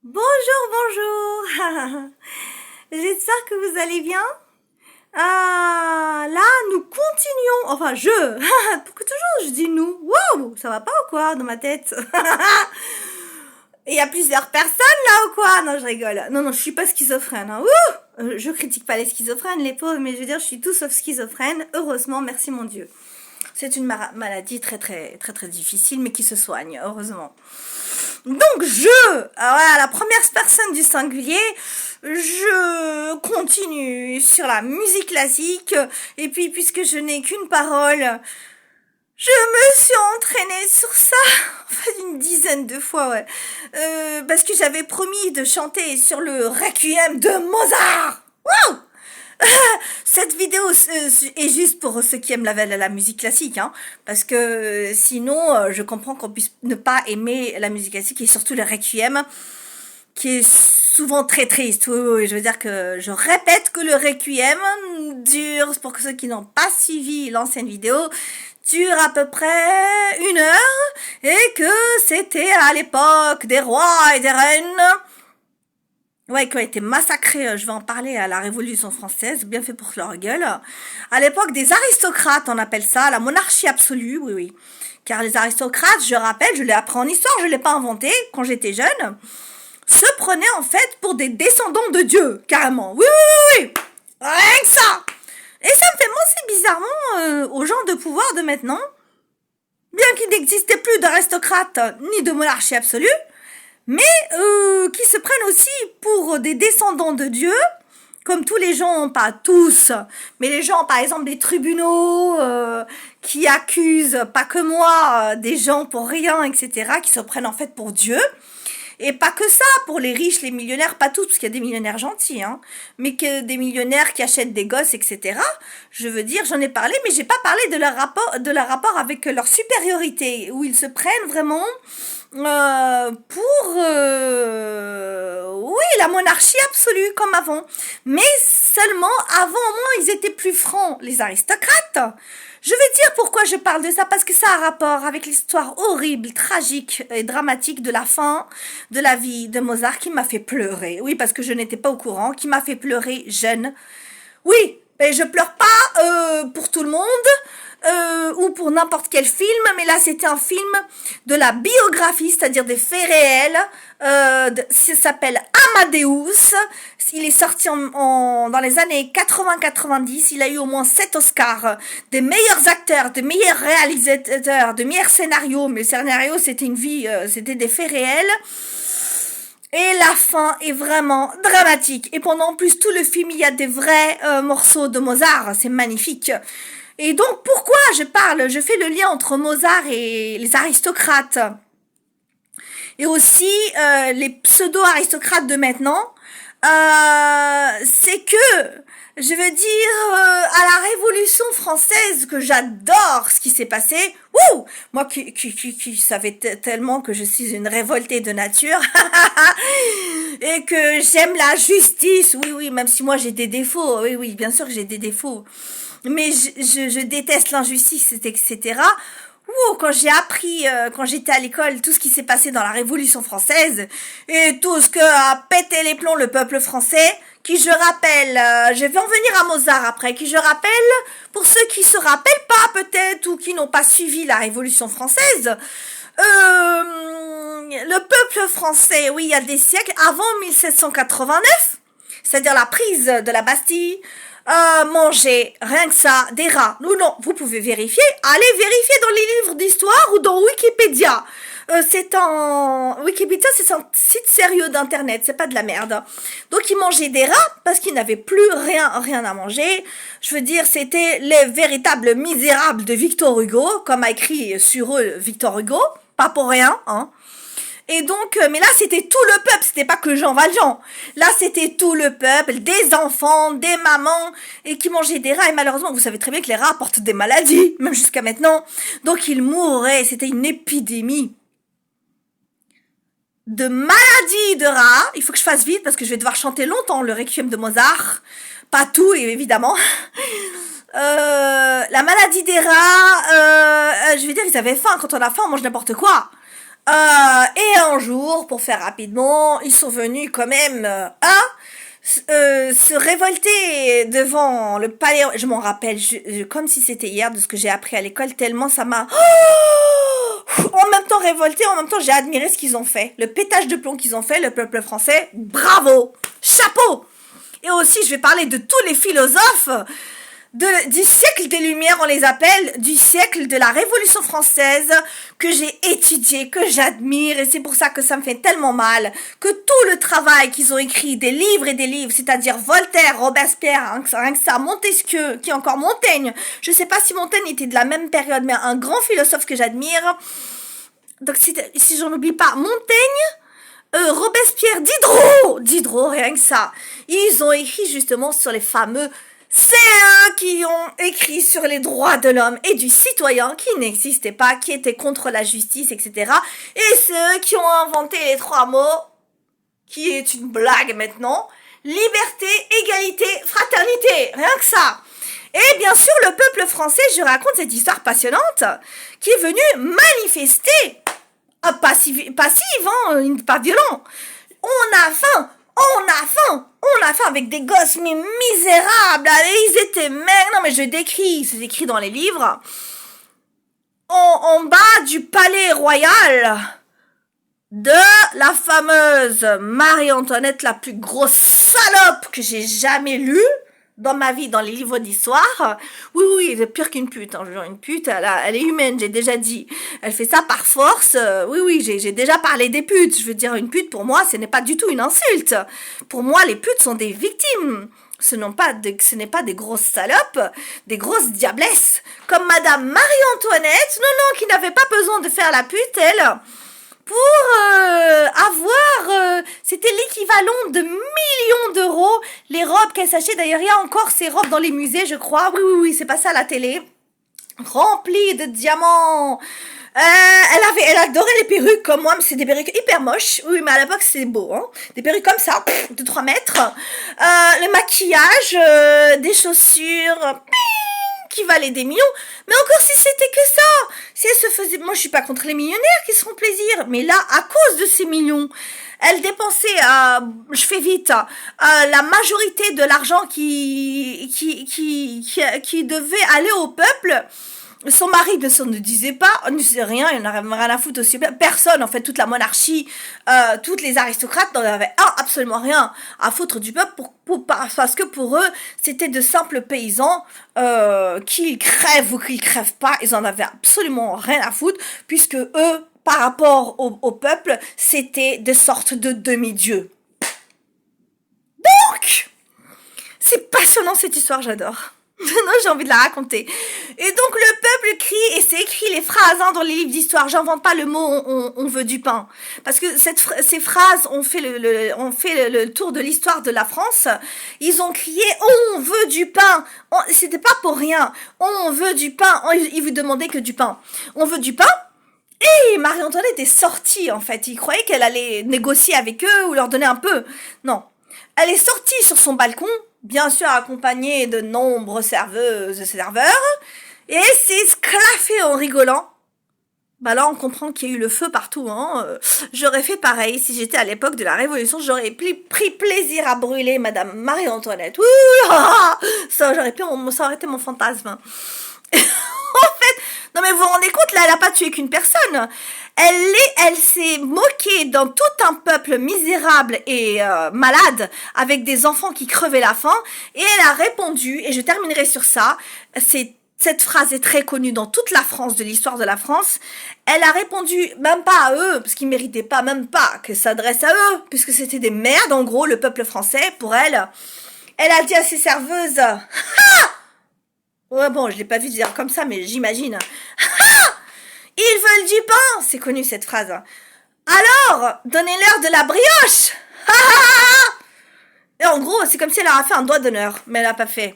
Bonjour, bonjour. J'espère que vous allez bien. Ah, là, nous continuons. Enfin, Pourquoi toujours je dis nous? Wow, ça va pas ou quoi dans ma tête? Il y a plusieurs personnes là ou quoi? Non, je rigole. Non, non, je suis pas schizophrène. Hein. Je critique pas les schizophrènes, les pauvres, mais je veux dire, je suis tout sauf schizophrène. Heureusement, merci mon Dieu. C'est une maladie très, très, très, très difficile, mais qui se soigne, heureusement. Donc à la première personne du singulier, je continue sur la musique classique, et puis puisque je n'ai qu'une parole, je me suis entraînée sur ça, en fait une dizaine de fois, ouais. Parce que j'avais promis de chanter sur le Requiem de Mozart. Wow. Cette vidéo est juste pour ceux qui aiment la musique classique, hein, parce que sinon, je comprends qu'on puisse ne pas aimer la musique classique et surtout le requiem, qui est souvent très triste. Oui, oui, oui, je veux dire que je répète que le requiem dure, pour ceux qui n'ont pas suivi l'ancienne vidéo, dure à peu près 1 heure et que c'était à l'époque des rois et des reines. Ouais, qui ont été massacrés, je vais en parler, à la Révolution française, bien fait pour leur gueule. À l'époque des aristocrates, on appelle ça, la monarchie absolue, oui, oui. Car les aristocrates, je rappelle, je l'ai appris en histoire, je l'ai pas inventé quand j'étais jeune, se prenaient en fait pour des descendants de Dieu, carrément. Oui, oui, oui, oui. Rien que ça. Et ça me fait penser bizarrement aux gens de pouvoir de maintenant, bien qu'il n'existait plus d'aristocrates ni de monarchie absolue, mais qui se prennent aussi pour des descendants de Dieu, comme tous les gens, pas tous, mais les gens, par exemple, des tribunaux qui accusent, pas que moi, des gens pour rien, etc., qui se prennent en fait pour Dieu. Et pas que ça, pour les riches, les millionnaires, pas tous, parce qu'il y a des millionnaires gentils, hein, mais que des millionnaires qui achètent des gosses, etc. Je veux dire, j'en ai parlé, mais j'ai pas parlé de leur rapport avec leur supériorité, où ils se prennent vraiment pour oui, la monarchie absolue comme avant, mais seulement avant, au moins ils étaient plus francs, les aristocrates. Je vais dire pourquoi je parle de ça, parce que ça a rapport avec l'histoire horrible, tragique et dramatique de la fin de la vie de Mozart, qui m'a fait pleurer. Oui, parce que je n'étais pas au courant, qui m'a fait pleurer jeune. Oui, mais je pleure pas pour tout le monde, ou pour n'importe quel film, mais là c'était un film de la biographie, c'est-à-dire des faits réels. Ça s'appelle Amadeus. Il est sorti dans les années 80-90. Il a eu au moins 7 Oscars, des meilleurs acteurs, des meilleurs réalisateurs, des meilleurs scénarios. Mais le scénario, c'était une vie, c'était des faits réels. Et la fin est vraiment dramatique. Et pendant plus tout le film, il y a des vrais morceaux de Mozart. C'est magnifique. Et donc, pourquoi je fais le lien entre Mozart et les aristocrates et aussi les pseudo-aristocrates de maintenant, c'est que, je veux dire, à la Révolution française, que j'adore ce qui s'est passé. Ouh, moi qui savais tellement que je suis une révoltée de nature et que j'aime la justice. Oui, oui, même si moi j'ai des défauts. Oui, oui, bien sûr que j'ai des défauts. Mais je déteste l'injustice, etc. Ouh, quand j'ai appris, quand j'étais à l'école, tout ce qui s'est passé dans la Révolution française, et tout ce que a pété les plombs le peuple français, qui je rappelle, je vais en venir à Mozart après, qui je rappelle, pour ceux qui se rappellent pas peut-être, ou qui n'ont pas suivi la Révolution française, le peuple français, oui, il y a des siècles, avant 1789, c'est-à-dire la prise de la Bastille, manger, rien que ça, des rats. Non, non, vous pouvez vérifier. Allez vérifier dans les livres d'histoire ou dans Wikipédia. Wikipédia, c'est un site sérieux d'internet, c'est pas de la merde. Donc ils mangeaient des rats parce qu'ils n'avaient plus rien à manger. Je veux dire, c'était les véritables misérables de Victor Hugo, comme a écrit sur eux Victor Hugo, pas pour rien, hein. Et donc, mais là, c'était tout le peuple, c'était pas que Jean Valjean. Là, c'était tout le peuple, des enfants, des mamans, et qui mangeaient des rats. Et malheureusement, vous savez très bien que les rats portent des maladies, même jusqu'à maintenant. Donc, ils mourraient. C'était une épidémie de maladies de rats. Il faut que je fasse vite parce que je vais devoir chanter longtemps le Requiem de Mozart. Pas tout, évidemment. La maladie des rats, je veux dire, ils avaient faim. Quand on a faim, on mange n'importe quoi. Et un jour, pour faire rapidement, ils sont venus quand même se révolter devant le palais. Je m'en rappelle, comme si c'était hier de ce que j'ai appris à l'école, tellement ça m'a... En même temps révolté, en même temps j'ai admiré ce qu'ils ont fait. Le pétage de plomb qu'ils ont fait, le peuple français, bravo, chapeau. Et aussi, je vais parler de tous les philosophes du siècle des Lumières, on les appelle, du siècle de la Révolution française, que j'ai étudié, que j'admire, et c'est pour ça que ça me fait tellement mal, que tout le travail qu'ils ont écrit, des livres et des livres, c'est-à-dire Voltaire, Robespierre, rien que ça, Montesquieu, qui est encore Montaigne, je sais pas si Montaigne était de la même période, mais un grand philosophe que j'admire, donc si j'en oublie pas, Montaigne, Robespierre, Diderot, rien que ça, ils ont écrit justement sur les fameux... C'est eux qui ont écrit sur les droits de l'homme et du citoyen qui n'existaient pas, qui étaient contre la justice, etc. Et c'est eux qui ont inventé les 3 mots, qui est une blague maintenant, liberté, égalité, fraternité, rien que ça. Et bien sûr, le peuple français, je raconte cette histoire passionnante, qui est venu manifester, passive, pas violent. On a faim avec des gosses mais misérables, ils étaient non mais je décris, c'est écrit dans les livres, en bas du palais royal de la fameuse Marie-Antoinette, la plus grosse salope que j'ai jamais lue dans ma vie, dans les livres d'histoire. Oui, c'est pire qu'une pute, hein, je veux dire, une pute, elle est humaine, j'ai déjà dit. Elle fait ça par force, oui, j'ai déjà parlé des putes. Je veux dire, une pute, pour moi, ce n'est pas du tout une insulte. Pour moi, les putes sont des victimes. Ce n'est pas des grosses salopes, des grosses diablesses. Comme Madame Marie-Antoinette, non, qui n'avait pas besoin de faire la pute, elle, pour avoir, c'était l'équivalent de millions d'euros, les robes qu'elle s'achetait. D'ailleurs, il y a encore ces robes dans les musées, je crois. Oui, c'est passé à la télé. Remplies de diamants. Elle adorait les perruques comme moi, mais c'est des perruques hyper moches. Oui, mais à l'époque, c'est beau, hein. Des perruques comme ça, de 3 mètres. Le maquillage, des chaussures, qui valaient des millions. Mais encore si c'était que ça. Si elle se faisait... Moi, je suis pas contre les millionnaires qui se font plaisir. Mais là, à cause de ces millions, elle dépensait, je fais vite, la majorité de l'argent qui devait aller au peuple. Son mari ne s'en disait pas, ne disait rien, il n'en avait rien à foutre aussi. Personne, en fait, toute la monarchie, toutes les aristocrates n'en avaient absolument rien à foutre du peuple parce que pour eux, c'était de simples paysans, qu'ils crèvent ou qu'ils crèvent pas, ils en avaient absolument rien à foutre puisque eux, par rapport au peuple, c'était des sortes de demi-dieux. Donc, c'est passionnant cette histoire, j'adore. Non, j'ai envie de la raconter. Et donc le peuple crie, et c'est écrit les phrases dans les livres d'histoire. J'invente pas le mot on veut du pain, parce que ces phrases ont fait le tour de l'histoire de la France. Ils ont crié on veut du pain. C'était pas pour rien. On veut du pain. Ils vous demandaient que du pain. On veut du pain. Et Marie-Antoinette est sortie en fait. Ils croyaient qu'elle allait négocier avec eux ou leur donner un peu. Non, elle est sortie sur son balcon, bien sûr accompagnée de nombreuses serveuses et serveurs, et elle s'est esclaffée en rigolant. Bah là, on comprend qu'il y a eu le feu partout, hein. J'aurais fait pareil si j'étais à l'époque de la Révolution. J'aurais pris plaisir à brûler Madame Marie-Antoinette. Ça aurait été mon fantasme. En fait, non mais vous vous rendez compte, là, elle a pas tué qu'une personne. Elle s'est moquée dans tout un peuple misérable et malade, avec des enfants qui crevaient la faim, et elle a répondu, et je terminerai sur ça, cette phrase est très connue dans toute la France, de l'histoire de la France. Elle a répondu, même pas à eux, parce qu'ils méritaient pas, même pas que ça s'adresse à eux, puisque c'était des merdes, en gros, le peuple français, pour elle. Elle a dit à ses serveuses, ha! Ouais, bon, je l'ai pas vu dire comme ça, mais j'imagine. Ha! Ils veulent du pain! C'est connu, cette phrase. Alors, donnez-leur de la brioche! Ha! Et en gros, c'est comme si elle leur a fait un doigt d'honneur, mais elle l'a pas fait.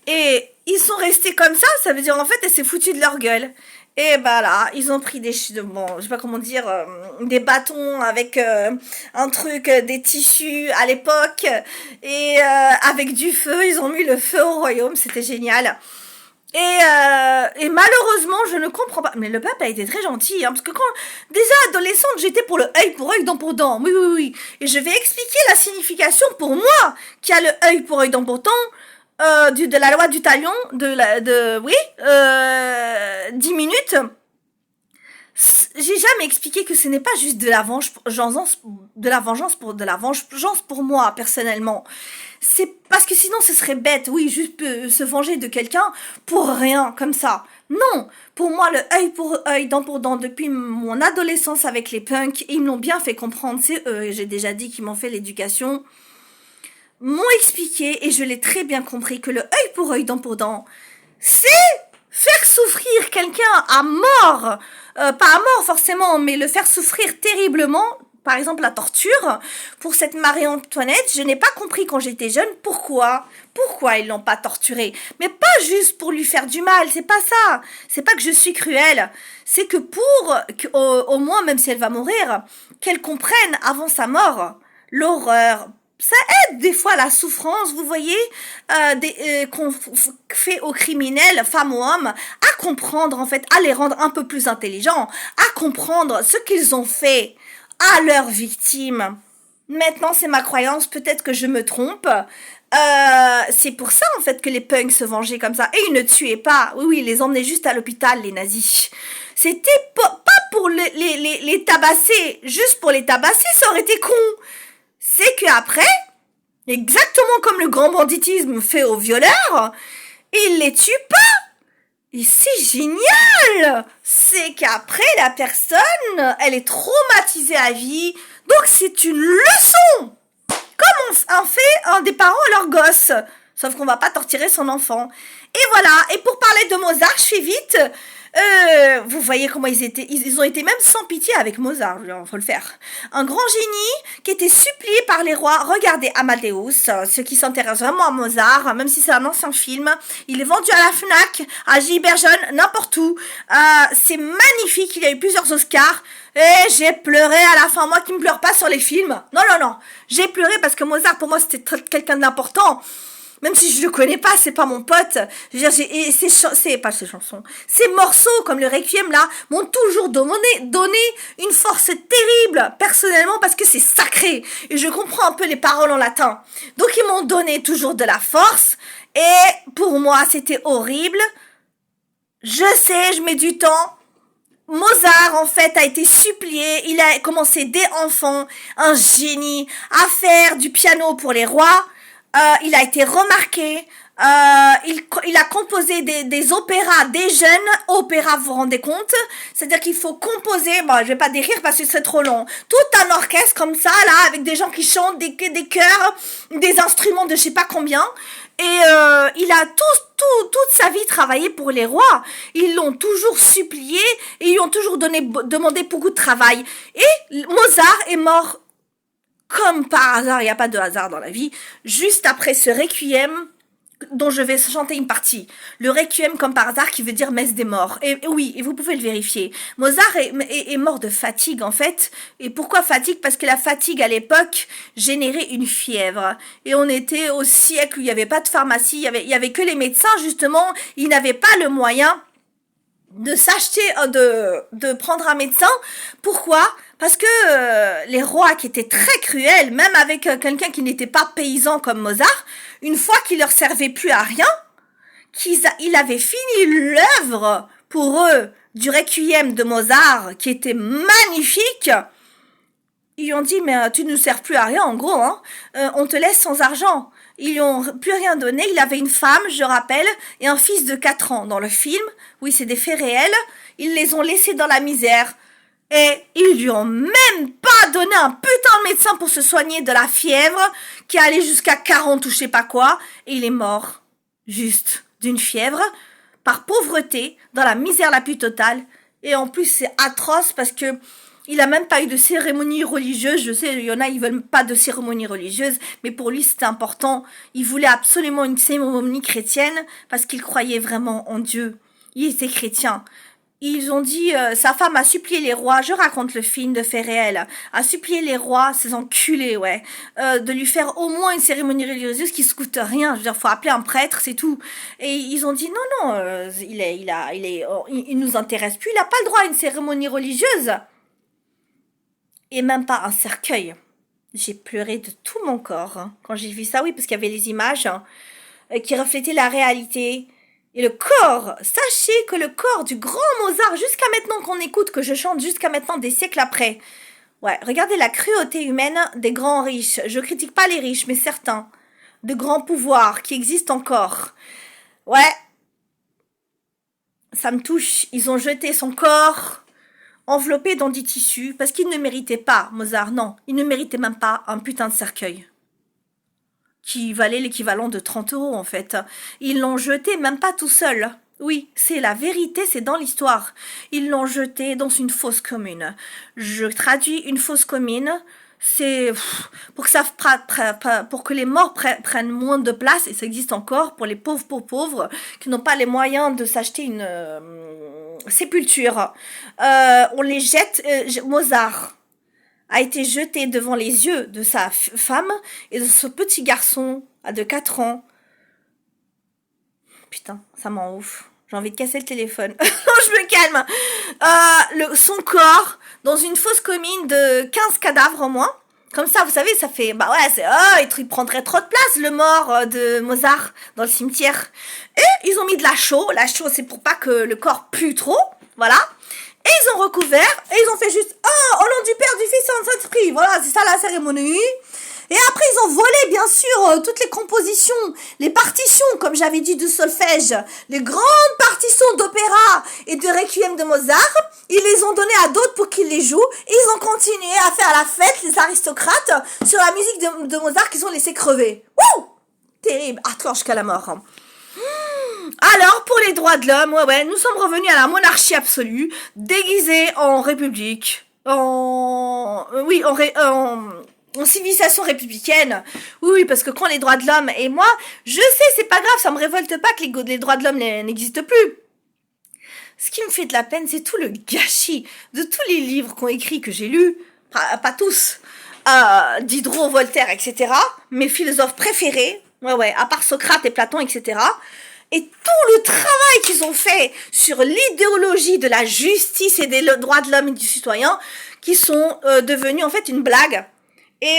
Et ils sont restés comme ça veut dire en fait elle s'est foutue de leur gueule. Et bah là, ils ont pris bon, je sais pas comment dire, des bâtons avec un truc, des tissus à l'époque, et avec du feu, ils ont mis le feu au royaume, c'était génial. Et malheureusement, je ne comprends pas. Mais le peuple a été très gentil, hein, parce que quand, déjà adolescente, j'étais pour œil, dent pour dent. Oui, oui, oui. Et je vais expliquer la signification pour moi, qui a le œil pour œil, dent pour dent, de la loi du talion, oui, 10 minutes. J'ai jamais expliqué que ce n'est pas juste de la vengeance pour moi, personnellement. C'est parce que sinon ce serait bête, oui, juste se venger de quelqu'un pour rien, comme ça. Non, pour moi, le œil pour œil, dent pour dent, depuis mon adolescence avec les punks, ils me l'ont bien fait comprendre, c'est eux, j'ai déjà dit qu'ils m'ont fait l'éducation, m'ont expliqué, et je l'ai très bien compris, que le œil pour œil, dent pour dent, c'est faire souffrir quelqu'un à mort, pas à mort forcément, mais le faire souffrir terriblement, par exemple la torture, pour cette Marie-Antoinette, je n'ai pas compris quand j'étais jeune pourquoi ils l'ont pas torturée. Mais pas juste pour lui faire du mal, c'est pas ça. C'est pas que je suis cruelle, c'est que au moins, même si elle va mourir, qu'elle comprenne avant sa mort l'horreur. Ça aide des fois la souffrance, vous voyez, qu'on fait aux criminels, femmes ou hommes, à comprendre en fait, à les rendre un peu plus intelligents, à comprendre ce qu'ils ont fait à leurs victimes. Maintenant, c'est ma croyance, peut-être que je me trompe. C'est pour ça en fait que les punks se vengeaient comme ça. Et ils ne tuaient pas. Oui, oui, ils les emmenaient juste à l'hôpital, les nazis. C'était pas pour les tabasser, juste pour les tabasser, ça aurait été con. C'est que après, exactement comme le grand banditisme fait aux violeurs, il les tue pas. Et c'est génial. C'est qu'après, la personne, elle est traumatisée à vie. Donc c'est une leçon. Comme on fait des parents à leurs gosses. Sauf qu'on va pas torturer son enfant. Et voilà. Et pour parler de Mozart, je fais vite. Vous voyez comment ils ont été même sans pitié avec Mozart, faut le faire. Un grand génie qui était supplié par les rois. Regardez Amadeus, ceux qui s'intéressent vraiment à Mozart, même si c'est un ancien film, il est vendu à la Fnac, à Gilbert Jeune, n'importe où. C'est magnifique, il y a eu plusieurs Oscars. Et j'ai pleuré à la fin, moi qui ne pleure pas sur les films. Non, non, non, j'ai pleuré parce que Mozart pour moi c'était quelqu'un d'important. Même si je le connais pas, c'est pas mon pote. Je veux dire, et c'est pas ces chansons. Ces morceaux, comme le Requiem là, m'ont toujours donné une force terrible, personnellement, parce que c'est sacré. Et je comprends un peu les paroles en latin. Donc ils m'ont donné toujours de la force. Et pour moi, c'était horrible. Je sais, je mets du temps. Mozart, en fait, a été supplié. Il a commencé dès enfant, un génie, à faire du piano pour les rois. Il a été remarqué. Il a composé des opéras, des jeunes opéras, vous vous rendez compte? C'est-à-dire qu'il faut composer, bon, je vais pas décrire parce que c'est trop long, tout un orchestre comme ça, là, avec des gens qui chantent, des chœurs, des instruments de je sais pas combien. Et il a toute sa vie travaillé pour les rois. Ils l'ont toujours supplié et ils ont toujours demandé beaucoup de travail. Et Mozart est mort comme par hasard, il n'y a pas de hasard dans la vie, juste après ce requiem dont je vais chanter une partie. Le requiem comme par hasard qui veut dire messe des morts. Et oui, et vous pouvez le vérifier. Mozart est mort de fatigue en fait. Et pourquoi fatigue? Parce que la fatigue à l'époque générait une fièvre. Et on était au siècle où il n'y avait pas de pharmacie, il y avait que les médecins justement, ils n'avaient pas le moyen de s'acheter, de prendre un médecin. Pourquoi? Parce que les rois qui étaient très cruels, même avec quelqu'un qui n'était pas paysan comme Mozart, une fois qu'il leur servait plus à rien, il avait fini l'œuvre pour eux du Requiem de Mozart, qui était magnifique. Ils lui ont dit, mais tu ne nous sers plus à rien, en gros, hein. On te laisse sans argent. Ils lui ont plus rien donné. Il avait une femme, je rappelle, et un fils de 4 ans. Dans le film, oui, c'est des faits réels. Ils les ont laissés dans la misère. Et ils lui ont même pas donné un putain de médecin pour se soigner de la fièvre, qui allait jusqu'à 40 ou je sais pas quoi. Et il est mort. Juste d'une fièvre, par pauvreté, dans la misère la plus totale. Et en plus, c'est atroce parce que il a même pas eu de cérémonie religieuse. Je sais, il y en a, ils veulent pas de cérémonie religieuse, mais pour lui, c'était important. Il voulait absolument une cérémonie chrétienne parce qu'il croyait vraiment en Dieu. Il était chrétien. Ils ont dit, sa femme a supplié les rois, je raconte le film de faits réels, a supplié les rois, ces enculés, ouais, de lui faire au moins une cérémonie religieuse qui se coûte rien. Je veux dire, faut appeler un prêtre, c'est tout. Et ils ont dit non, non, il nous intéresse plus, il a pas le droit à une cérémonie religieuse. Et même pas un cercueil. J'ai pleuré de tout mon corps hein, quand j'ai vu ça, oui, parce qu'il y avait les images hein, qui reflétaient la réalité. Et le corps, sachez que le corps du grand Mozart, jusqu'à maintenant qu'on écoute, que je chante jusqu'à maintenant des siècles après. Ouais, regardez la cruauté humaine des grands riches. Je critique pas les riches, mais certains. De grands pouvoirs qui existent encore. Ouais, ça me touche. Ils ont jeté son corps enveloppé dans des tissus parce qu'il ne méritait pas, Mozart, non. Il ne méritait même pas un putain de cercueil. Qui valait l'équivalent de 30 € en fait. Ils l'ont jeté même pas tout seul. Oui, c'est la vérité, c'est dans l'histoire. Ils l'ont jeté dans une fosse commune. Je traduis une fosse commune, c'est pour que pour que les morts prennent moins de place et ça existe encore pour les pauvres qui n'ont pas les moyens de s'acheter une sépulture. On les jette. Mozart a été jeté devant les yeux de sa femme et de ce petit garçon de 4 ans. Putain, ça m'en ouf. J'ai envie de casser le téléphone. Je me calme. Son corps dans une fosse commune de 15 cadavres au moins. Comme ça, vous savez, ça fait... Bah ouais, il prendrait trop de place, le mort de Mozart, dans le cimetière. Et ils ont mis de la chaux. La chaux, c'est pour pas que le corps pue trop. Voilà. Et ils ont recouvert, et ils ont fait juste, oh, au nom du Père, du Fils et du Saint-Esprit. Voilà, c'est ça la cérémonie. Et après, ils ont volé, bien sûr, toutes les compositions, les partitions, comme j'avais dit, de solfège, les grandes partitions d'opéra et de requiem de Mozart. Ils les ont données à d'autres pour qu'ils les jouent. Et ils ont continué à faire la fête, les aristocrates, sur la musique de Mozart qu'ils ont laissé crever. Wouh! Terrible. Hardcore jusqu'à la mort. Alors, pour les droits de l'homme, ouais, nous sommes revenus à la monarchie absolue, déguisée en république, en civilisation républicaine. Oui, parce que quand les droits de l'homme, et moi, je sais, c'est pas grave, ça me révolte pas que les droits de l'homme n'existent plus. Ce qui me fait de la peine, c'est tout le gâchis de tous les livres qu'on écrit, que j'ai lus, pas tous, Diderot, Voltaire, etc., mes philosophes préférés, ouais, à part Socrate et Platon, etc., et tout le travail qu'ils ont fait sur l'idéologie de la justice et des droits de l'homme et du citoyen, qui sont devenus en fait une blague. Et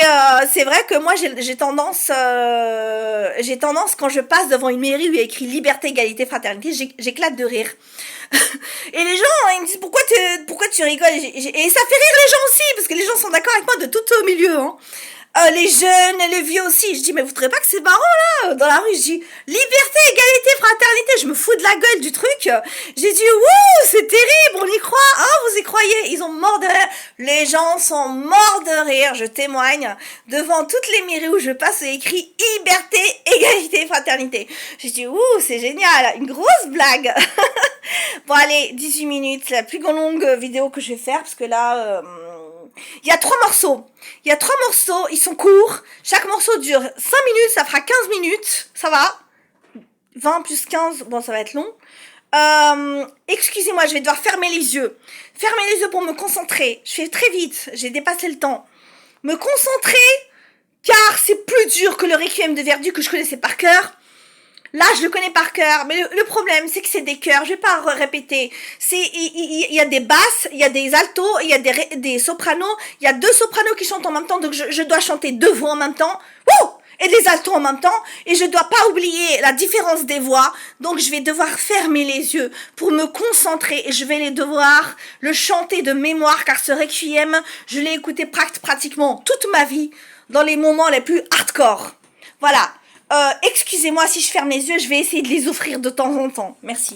c'est vrai que moi j'ai tendance quand je passe devant une mairie où il y a écrit liberté, égalité, fraternité, j'éclate de rire. Et les gens ils me disent pourquoi tu rigoles et ça fait rire les gens aussi parce que les gens sont d'accord avec moi de tout au milieu hein. Les jeunes, les vieux aussi. Je dis, mais vous trouvez pas que c'est marrant, là? Dans la rue, je dis, liberté, égalité, fraternité. Je me fous de la gueule du truc. J'ai dit, wouh, c'est terrible, on y croit. Hein, vous y croyez? Ils ont mort de rire. Les gens sont morts de rire, je témoigne. Devant toutes les mairies où je passe, c'est écrit liberté, égalité, fraternité. J'ai dit, ouh, c'est génial. Une grosse blague. Bon, allez, 18 minutes. C'est la plus longue vidéo que je vais faire, parce que là, il y a 3 morceaux. Ils sont courts. Chaque morceau dure 5 minutes, ça fera 15 minutes. Ça va. 20 plus 15, bon, ça va être long. Excusez-moi, je vais devoir fermer les yeux. Fermer les yeux pour me concentrer. Je fais très vite, j'ai dépassé le temps. Me concentrer, car c'est plus dur que le Requiem de Verdi que je connaissais par cœur. Là, je le connais par cœur, mais le problème, c'est que c'est des chœurs. Je vais pas répéter. Il y a des basses, il y a des altos, il y a des sopranos. Il y a 2 sopranos qui chantent en même temps, donc je dois chanter 2 voix en même temps. Wouh! Et des altos en même temps. Et je dois pas oublier la différence des voix. Donc, je vais devoir fermer les yeux pour me concentrer. Et je vais devoir le chanter de mémoire, car ce requiem, je l'ai écouté pratiquement toute ma vie, dans les moments les plus hardcore. Voilà. Excusez-moi si je ferme les yeux, je vais essayer de les offrir de temps en temps. Merci.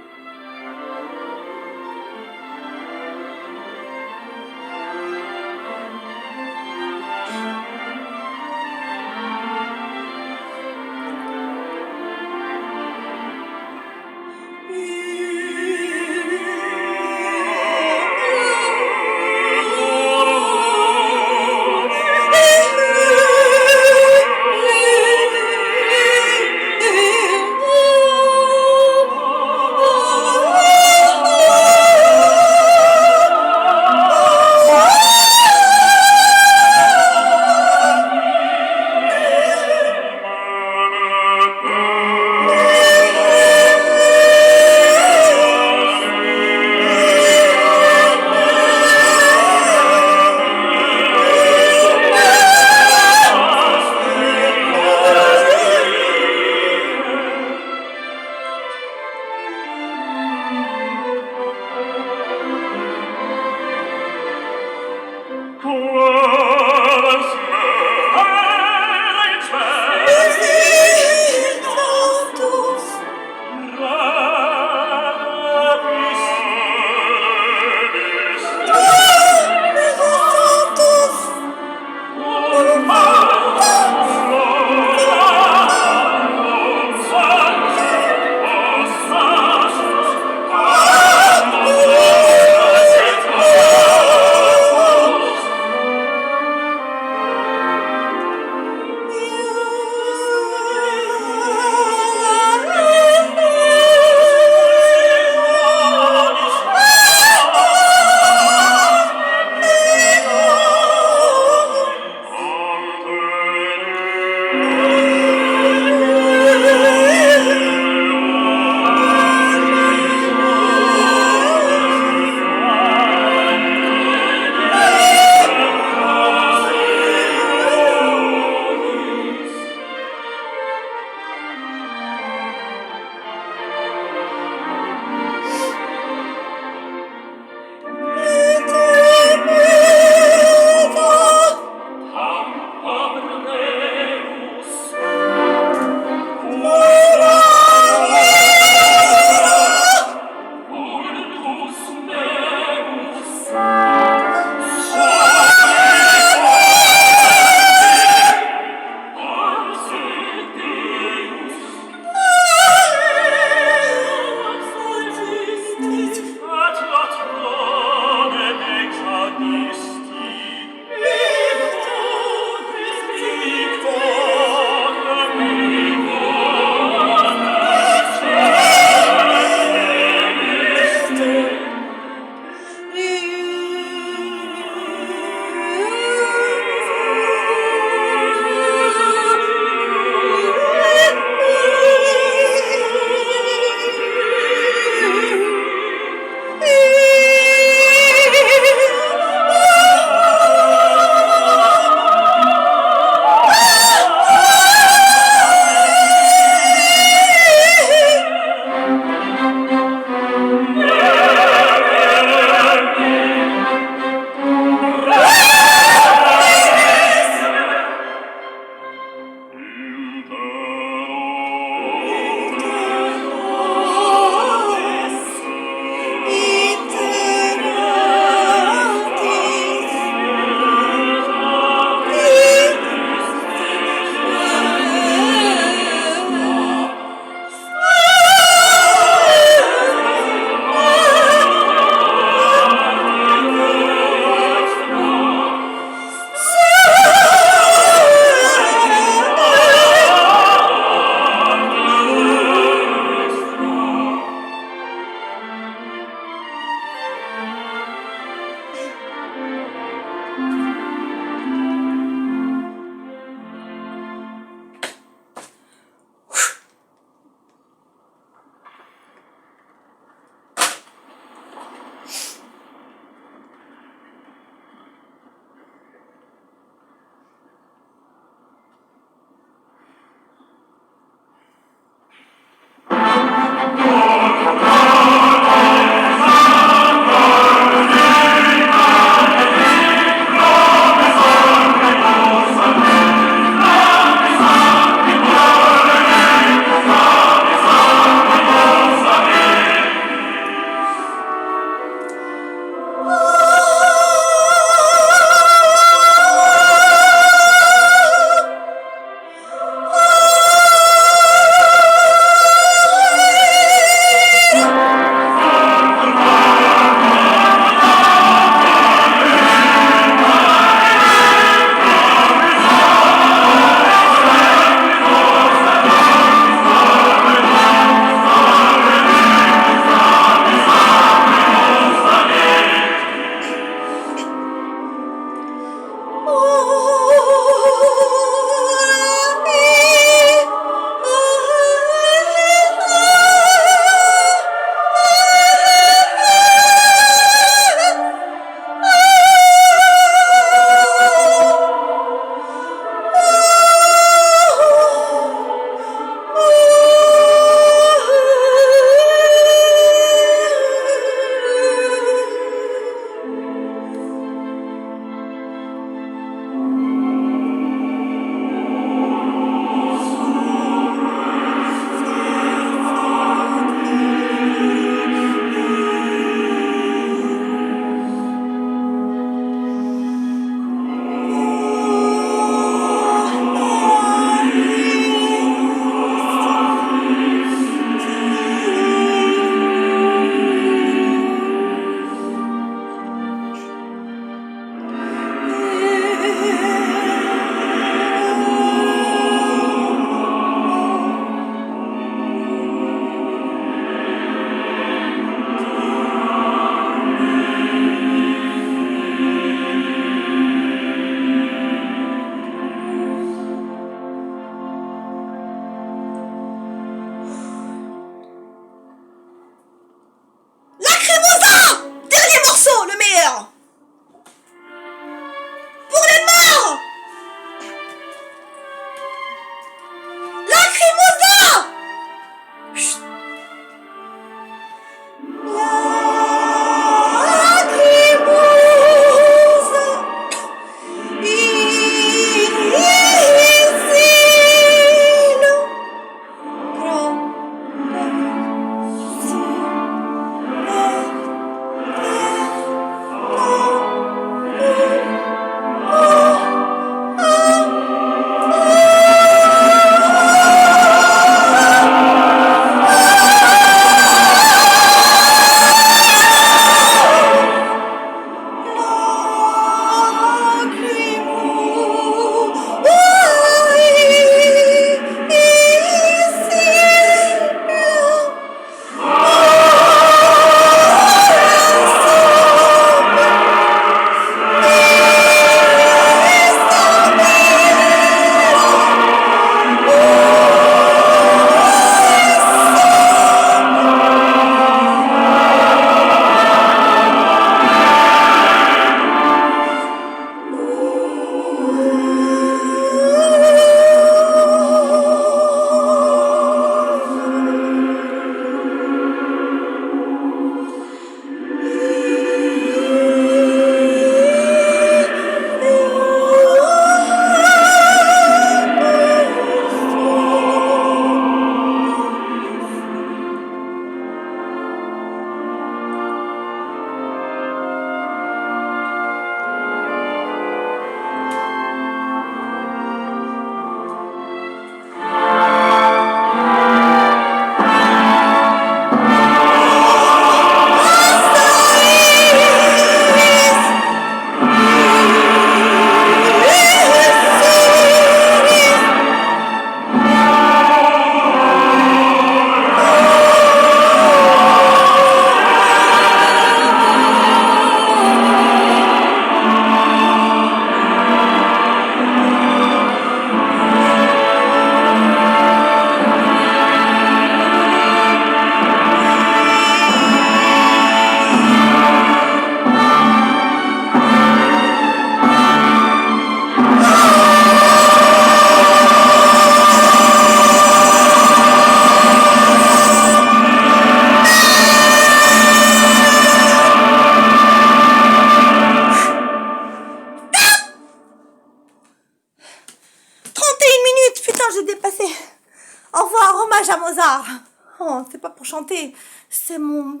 non, c'est pas pour chanter. C'est Mozart,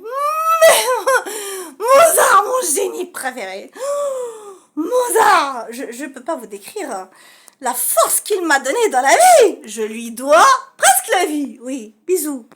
mon génie préféré. Mozart, je peux pas vous décrire la force qu'il m'a donnée dans la vie. Je lui dois presque la vie. Oui, bisous.